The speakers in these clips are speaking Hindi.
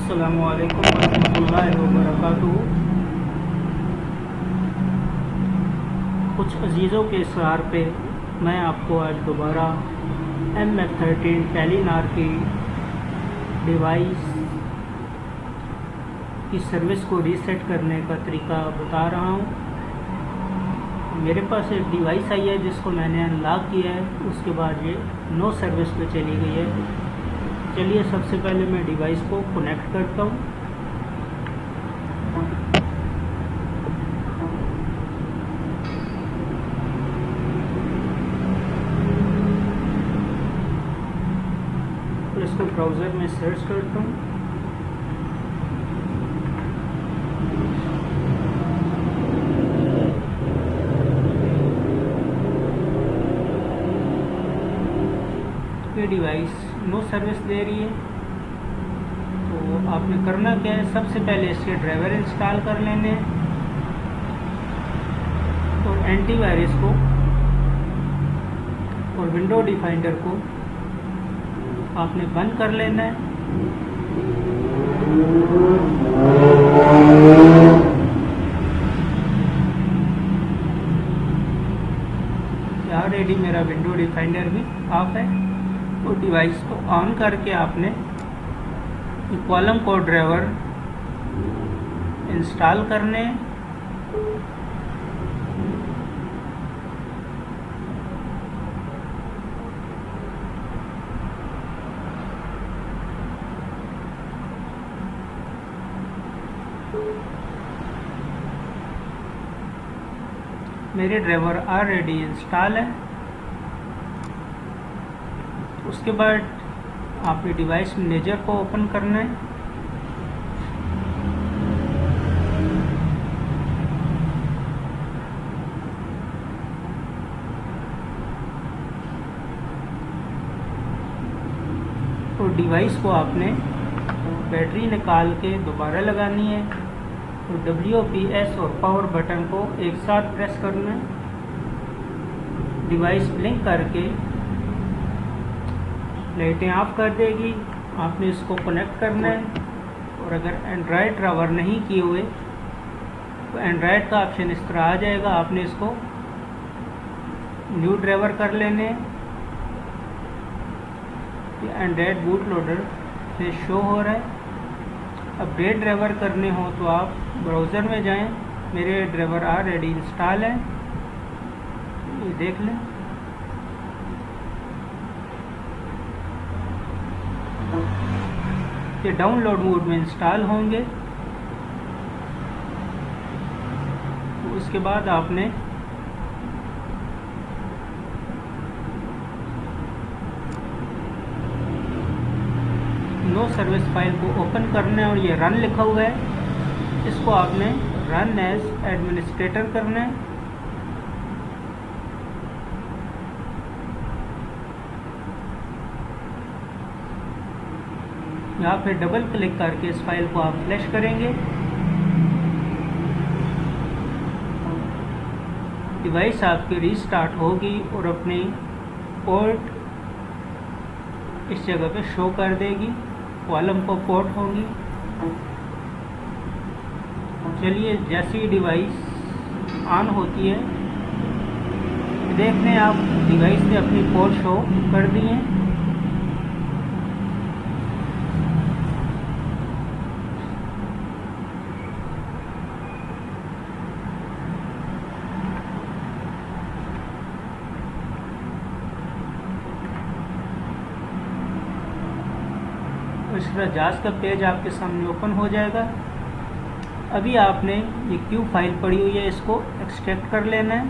अस्सलामुअलैकुम वरहमतुल्लाहि वबरकातुहू। कुछ अजीज़ों के इसरार पे मैं आपको आज दोबारा MF13 टेलीनार की डिवाइस की सर्विस को रीसेट करने का तरीका बता रहा हूँ। मेरे पास एक डिवाइस आई है जिसको मैंने अनलॉक किया है, उसके बाद ये नो सर्विस पे चली गई है। चलिए सबसे पहले मैं डिवाइस को कनेक्ट करता हूँ। इसको ब्राउज़र में सर्च करता हूँ। ये डिवाइस नो सर्विस दे रही है, तो आपने करना क्या है, सबसे पहले इसके ड्राइवर इंस्टॉल कर लेने हैं और एंटीवायरस को और विंडो डिफाइंडर को आपने बंद कर लेना है। ऑलरेडी मेरा विंडो डिफाइंडर भी ऑफ है। तो डिवाइस को ऑन करके आपने कॉलम को ड्राइवर इंस्टॉल करने हैं। मेरे ड्राइवर ऑलरेडी इंस्टॉल है। उसके बाद आपने डिवाइस मैनेजर को ओपन करना है। तो डिवाइस को आपने बैटरी निकाल के दोबारा लगानी है। तो WPS और पावर बटन को एक साथ प्रेस करना है। डिवाइस ब्लिंक करके लाइटें ऑफ कर देगी। आपने इसको कनेक्ट करना है और अगर एंड्रॉयड ड्राइवर नहीं किए हुए तो एंड्रॉयड का ऑप्शन इस तरह आ जाएगा। आपने इसको न्यू ड्राइवर कर लेने। एंड्रॉयड बूट लोडर से शो हो रहा है। अपडेट ड्राइवर करने हो तो आप ब्राउज़र में जाएं। मेरे ड्राइवर ऑलरेडी इंस्टॉल है, ये देख लें। ये डाउनलोड मोड में इंस्टॉल होंगे। तो उसके बाद आपने नो सर्विस फाइल को ओपन करना है और ये रन लिखा हुआ है, इसको आपने रन एज एडमिनिस्ट्रेटर करना है। यहाँ पे डबल क्लिक करके इस फाइल को आप फ्लैश करेंगे। डिवाइस आपकी रीस्टार्ट होगी और अपनी पोर्ट इस जगह पे शो कर देगी। कॉलम को पोर्ट होंगी। चलिए जैसी डिवाइस ऑन होती है देख लें आप, डिवाइस ने अपनी पोर्ट शो कर दी है। इस तरह जांच का पेज आपके सामने ओपन हो जाएगा। अभी आपने ये क्यू फाइल पड़ी हुई है, इसको एक्सट्रैक्ट कर लेना है।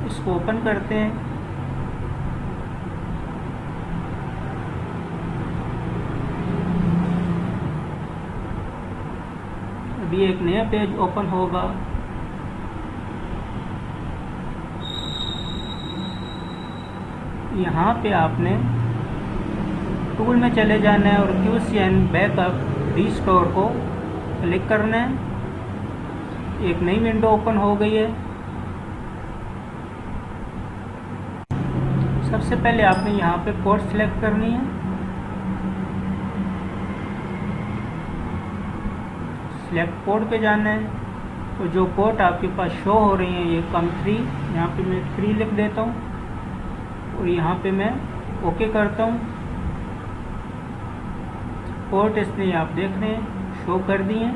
इसको ओपन करते हैं। अभी एक नया पेज ओपन होगा। यहाँ पे आपने टूल में चले जाना है और QCN बैकअप रिस्टोर को क्लिक करना है। एक नई विंडो ओपन हो गई है। सबसे पहले आपने यहाँ पे पोर्ट सेलेक्ट करनी है। सिलेक्ट पोर्ट पे जाना है। तो जो पोर्ट आपके पास शो हो रही हैं ये COM3, यहाँ पे मैं 3 लिख देता हूँ और यहाँ पे मैं ओके करता हूँ। पोर्ट इसने आप देख रहे हैं शो कर दिए।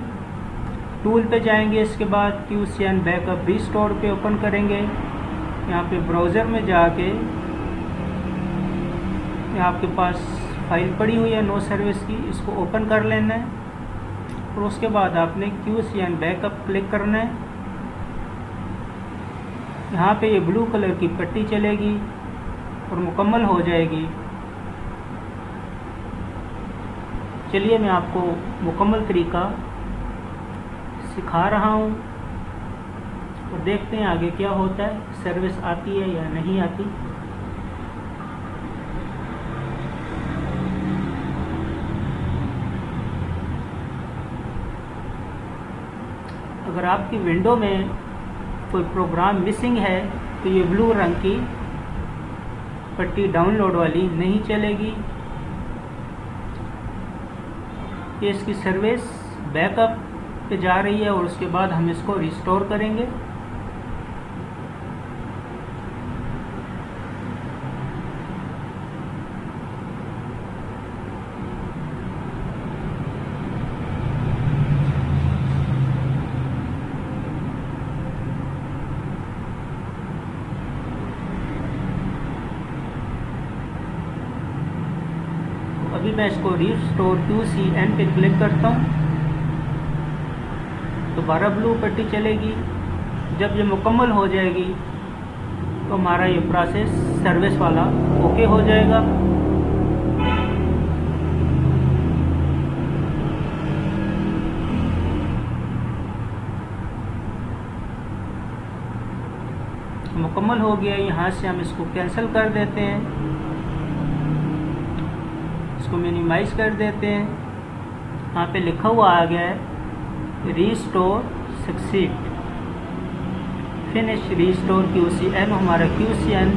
टूल पे जाएंगे, इसके बाद QCN बैकअप रिस्टोर पे ओपन करेंगे। यहाँ पे ब्राउज़र में जाके आपके पास फाइल पड़ी हुई है नो सर्विस की, इसको ओपन कर लेना है और उसके बाद आपने QCN बैकअप क्लिक करना है। यहाँ पे ये ब्लू कलर की पट्टी चलेगी और मुकम्मल हो जाएगी। चलिए मैं आपको मुकम्मल तरीका सिखा रहा हूँ और देखते हैं आगे क्या होता है, सर्विस आती है या नहीं आती। अगर आपकी विंडो में कोई प्रोग्राम मिसिंग है तो ये ब्लू रंग की पट्टी डाउनलोड वाली नहीं चलेगी। ये इसकी सर्विस बैकअप पे जा रही है और उसके बाद हम इसको रिस्टोर करेंगे। अभी मैं इसको रिस्टोर QCN पे क्लिक करता हूँ, दोबारा ब्लू पट्टी चलेगी। जब ये मुकम्मल हो जाएगी तो हमारा ये प्रोसेस सर्विस वाला ओके हो जाएगा। मुकम्मल हो गया। यहाँ से हम इसको कैंसिल कर देते हैं, इसको मिनिमाइज कर देते हैं। यहाँ पे लिखा हुआ आ गया है restore succeed, finish restore QCN। हमारा QCN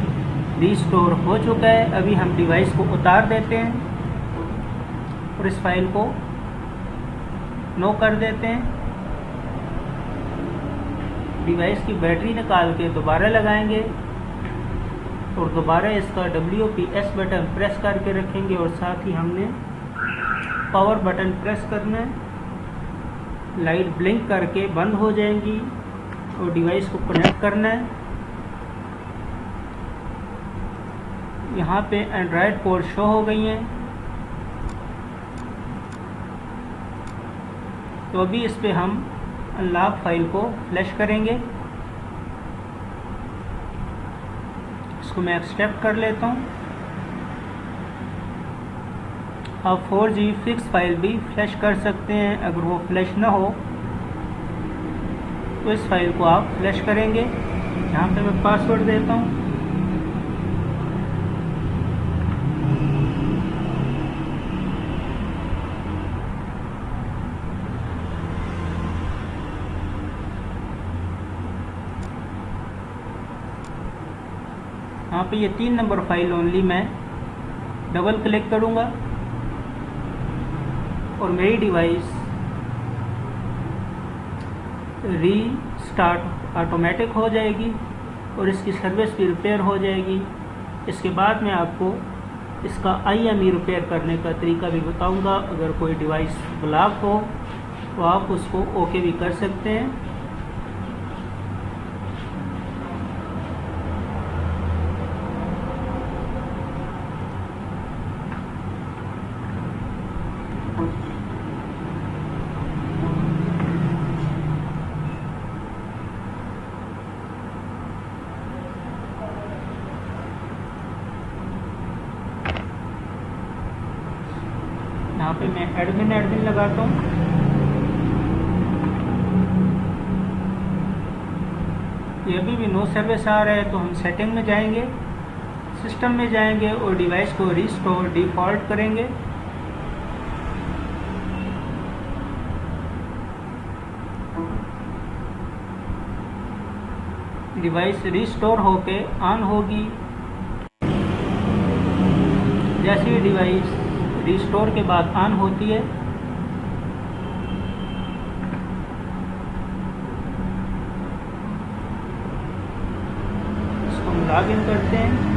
रिस्टोर हो चुका है। अभी हम डिवाइस को उतार देते हैं और इस फाइल को नो कर देते हैं। डिवाइस की बैटरी निकाल के दोबारा लगाएंगे और दोबारा इसका WPS बटन प्रेस करके रखेंगे और साथ ही हमने पावर बटन प्रेस करना है। लाइट ब्लिंक करके बंद हो जाएंगी और डिवाइस को कनेक्ट करना है। यहाँ पे एंड्रॉयड पोर्ट शो हो गई हैं। तो अभी इस पे हम अनलॉक फाइल को फ्लैश करेंगे। इसको मैं एक्सट्रैक्ट कर लेता हूँ। आप 4G फिक्स फाइल भी फ्लैश कर सकते हैं। अगर वो फ्लैश ना हो तो इस फाइल को आप फ्लैश करेंगे। यहाँ पे मैं पासवर्ड देता हूँ। यहाँ पे ये 3 नंबर फाइल ओनली मैं डबल क्लिक करूँगा और मेरी डिवाइस रीस्टार्ट ऑटोमेटिक हो जाएगी और इसकी सर्विस भी रिपेयर हो जाएगी। इसके बाद मैं आपको इसका IME रिपेयर करने का तरीका भी बताऊंगा। अगर कोई डिवाइस ब्लॉक हो तो आप उसको ओके भी कर सकते हैं। यहाँ पे मैं एडमिन लगाता हूँ। ये अभी भी नो सर्विस आ रहा है तो हम सेटिंग में जाएंगे, सिस्टम में जाएंगे और डिवाइस को रिस्टोर डिफ़ॉल्ट करेंगे। डिवाइस रिस्टोर होके ऑन होगी। जैसे ही डिवाइस रिस्टोर के बाद ऑन होती है, इसको हम लॉग इन करते हैं।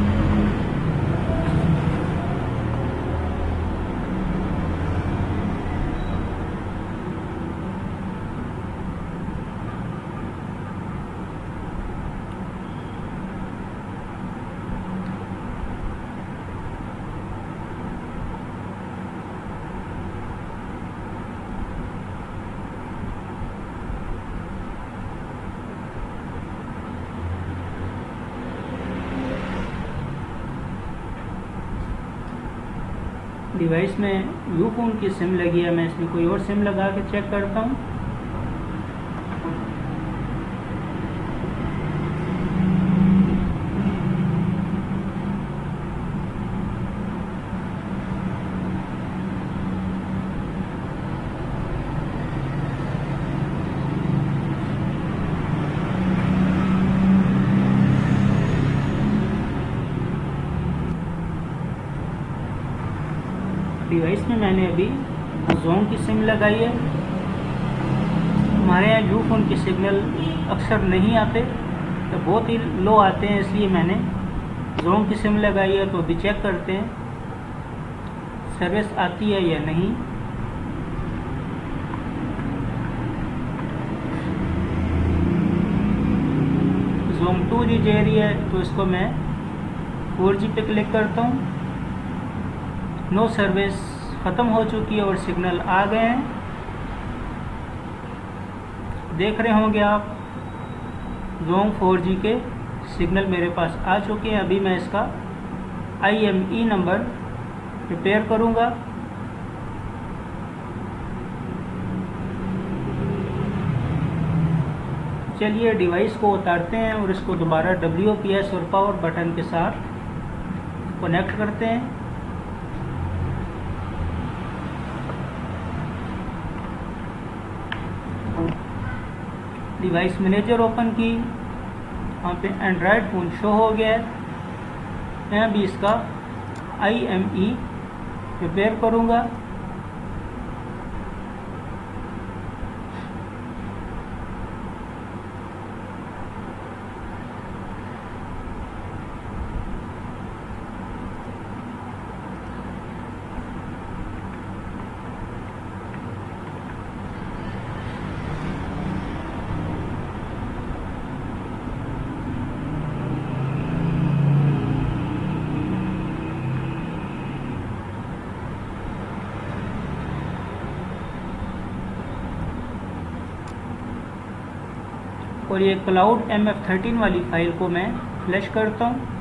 डिवाइस में यूफोन की सिम लगी है, मैं इसमें कोई और सिम लगा के चेक करता हूँ। डिवाइस में मैंने अभी जोन की सिम लगाई है। हमारे यहाँ यूफोन के सिग्नल अक्सर नहीं आते, तो बहुत ही लो आते हैं, इसलिए मैंने जोन की सिम लगाई है। तो अभी चेक करते हैं सर्विस आती है या नहीं। जोन 2G जा रही है, तो इसको मैं 4G पे क्लिक करता हूँ। नो सर्विस ख़त्म हो चुकी है और सिग्नल आ गए हैं। देख रहे होंगे आप, जोंग 4G के सिग्नल मेरे पास आ चुके हैं। अभी मैं इसका IME नंबर प्रिपेयर करूँगा। चलिए डिवाइस को उतारते हैं और इसको दोबारा WPS और पावर बटन के साथ कनेक्ट करते हैं। डिवाइस मैनेजर ओपन की, वहाँ पे एंड्रॉयड फ़ोन शो हो गया है। मैं अभी इसका IME प्रिपेयर करूँगा। और ये क्लाउड MF13 वाली फाइल को मैं फ्लैश करता हूँ।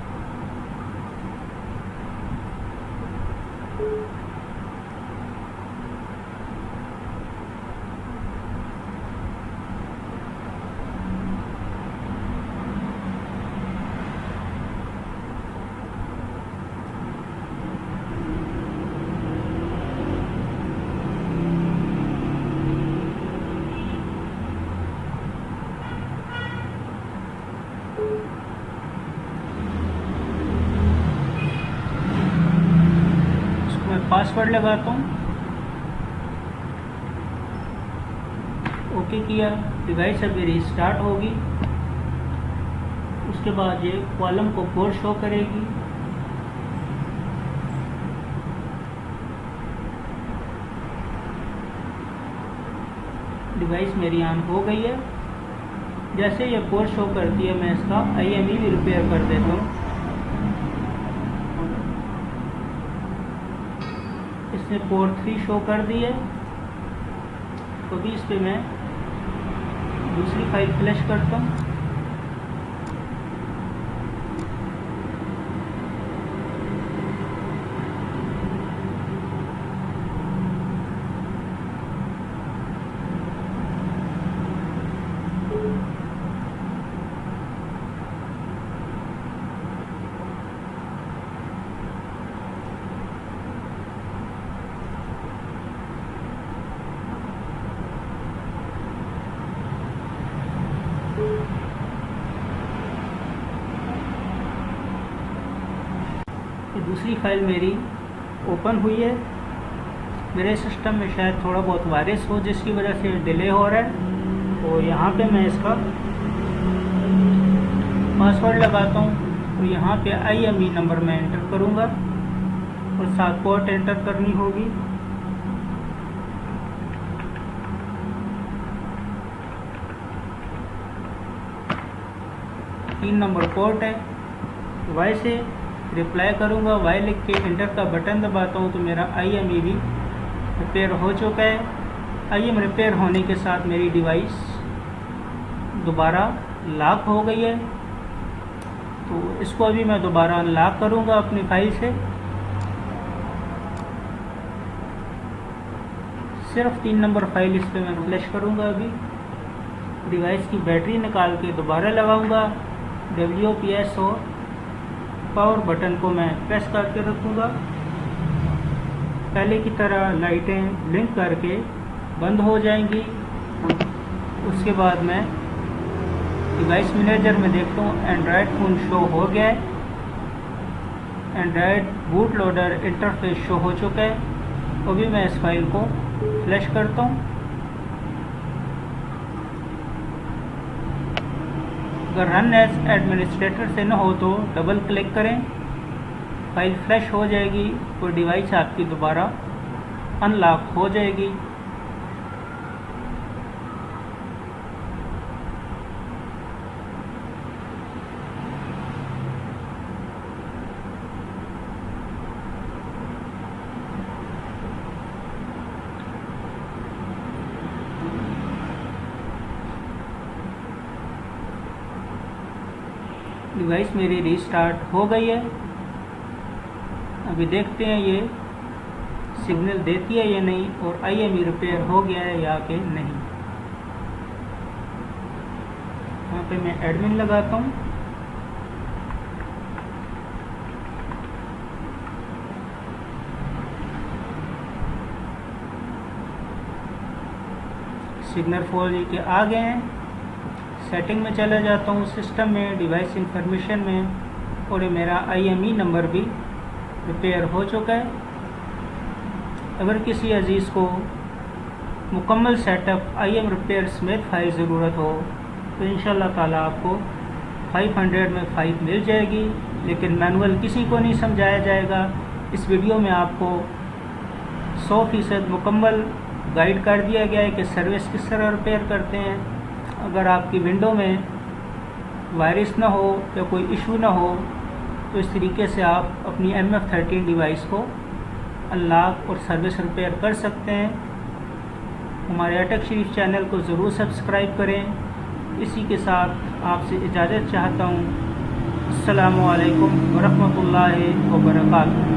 पासवर्ड लगाता हूँ, ओके किया। डिवाइस अभी रिस्टार्ट होगी, उसके बाद ये कॉलम को कोड शो करेगी। डिवाइस मेरी ऑन हो गई है। जैसे ये कोड शो करती है, मैं इसका IME भी रिपेयर कर देता हूँ। इसने पोर्ट 3 शो कर दी है, तो भी इस पे मैं दूसरी फाइल फ्लैश करता हूँ। ये दूसरी फाइल मेरी ओपन हुई है। मेरे सिस्टम में शायद थोड़ा बहुत वायरस हो जिसकी वजह से डिले हो रहा है। तो यहाँ पे मैं इसका पासवर्ड लगाता हूँ। तो यहाँ पे IME नंबर मैं एंटर करूँगा और साथ पोर्ट एंटर करनी होगी। तीन नंबर पोर्ट है। वाई से रिप्लाई करूँगा। वाई लिख के इंटर का बटन दबाता हूँ तो मेरा IME भी रिपेयर हो चुका है। IME रिपेयर होने के साथ मेरी डिवाइस दोबारा लॉक हो गई है। तो इसको अभी मैं दोबारा अनलॉक करूँगा अपनी फाइल से। सिर्फ 3 नंबर फाइल इस पर मैं फ्लैश करूँगा। अभी डिवाइस की बैटरी निकाल के दोबारा लगाऊँगा। WPS और पावर बटन को मैं प्रेस करके रखूँगा। पहले की तरह लाइटें ब्लिंक करके बंद हो जाएंगी। उसके बाद मैं डिवाइस मैनेजर में देखता हूँ एंड्रॉयड फ़ोन शो हो गया है। Android boot loader interface show हो चुका है। अभी मैं इस फाइल को फ्लैश करता हूँ। अगर रन एज एडमिनिस्ट्रेटर से न हो तो डबल क्लिक करें, फाइल फ्लैश हो जाएगी और डिवाइस आपकी दोबारा अनलॉक हो जाएगी। डिवाइस मेरी रीस्टार्ट हो गई है। अभी देखते हैं ये सिग्नल देती है या नहीं और IME रिपेयर हो गया है या कि नहीं। यहाँ पे मैं एडमिन लगाता हूँ। सिग्नल 4G के आ गए हैं। सेटिंग में चला जाता हूँ, सिस्टम में, डिवाइस इंफॉर्मेशन में, और मेरा IME नंबर भी रिपेयर हो चुका है। अगर किसी अजीज़ को मुकम्मल सेटअप IME रिपेयर समेत फाइल ज़रूरत हो तो इंशाल्लाह ताला आपको 500 में 5 मिल जाएगी। लेकिन मैनुअल किसी को नहीं समझाया जाएगा। इस वीडियो में आपको 100% मुकम्मल गाइड कर दिया गया है कि सर्विस किस तरह रिपेयर करते हैं। अगर आपकी विंडो में वायरस ना हो या कोई इशू ना हो तो इस तरीके से आप अपनी MF13 डिवाइस को अनलॉक और सर्विस रिपेयर कर सकते हैं। हमारे अटक शरीफ चैनल को ज़रूर सब्सक्राइब करें। इसी के साथ आपसे इजाज़त चाहता हूँ। अस्सलामु अलैकुम वरहमतुल्लाहि वबरकातुहू।